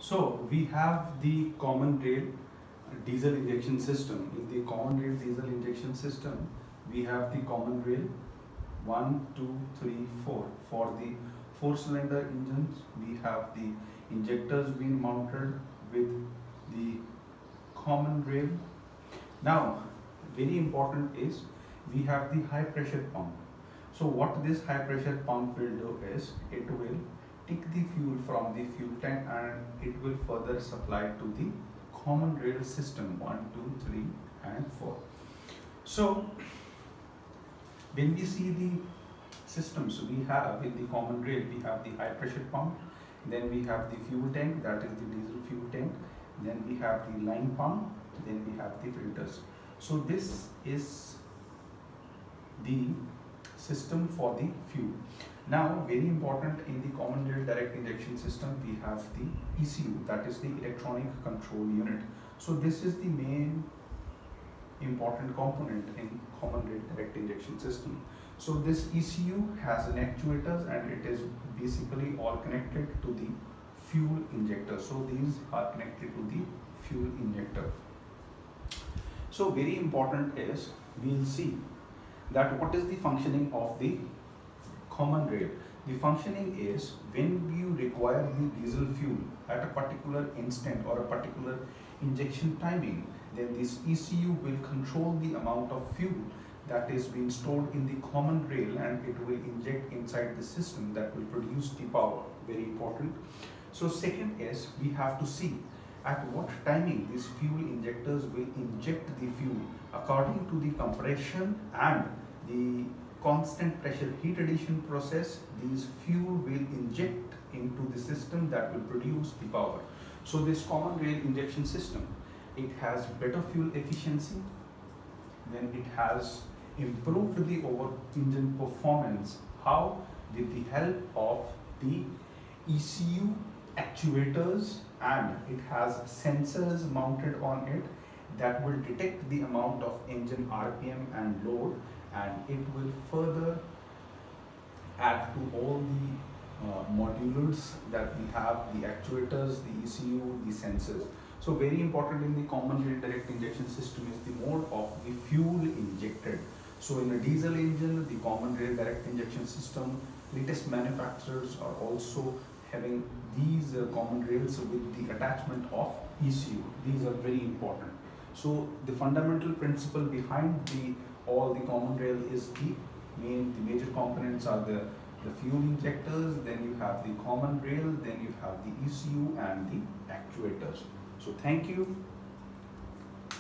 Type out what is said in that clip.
So we have the common rail diesel injection system. In the common rail diesel injection system, we have the common rail 1, 2, 3, 4. For the four-cylinder engines, we have the injectors being mounted with the common rail. Now, very important is we have the high pressure pump. So what this high pressure pump will do is it will take the fuel from the fuel tank and it will further supply to the common rail system 1, 2, 3 and 4. So when we see the systems we have in the common rail, we have the high pressure pump, then we have the fuel tank, that is the diesel fuel tank, then we have the line pump, then we have the filters. So this is the system for the fuel. Now, very important, in the common rail direct injection system, we have the ECU, that is the electronic control unit. So this is the main important component in common rail direct injection system. So this ECU has an actuators and it is basically all connected to the fuel injector. So these are connected to the fuel injector. So very important is we will see that what is the functioning of the common rail. The functioning is when you require the diesel fuel at a particular instant or a particular injection timing, then this ECU will control the amount of fuel that is being stored in the common rail and it will inject inside the system that will produce the power. Very important. So second is we have to see at what timing these fuel injectors will inject the fuel according to the compression and the constant pressure heat addition process. These fuel will inject into the system that will produce the power. So this common rail injection system, it has better fuel efficiency, then it has improved the over engine performance. How? With the help of the ECU actuators, and it has sensors mounted on it that will detect the amount of engine RPM and load, and it will further add to all the modulars that we have, the actuators, the ECU, the sensors. So very important in the common rail direct injection system is the mode of the fuel injected. So in a diesel engine, the common rail direct injection system, latest manufacturers are also having these common rails with the attachment of ECU. These are very important. So the fundamental principle behind all the common rail is the major components are the fuel injectors, then you have the common rail, then you have the ECU and the actuators. So thank you.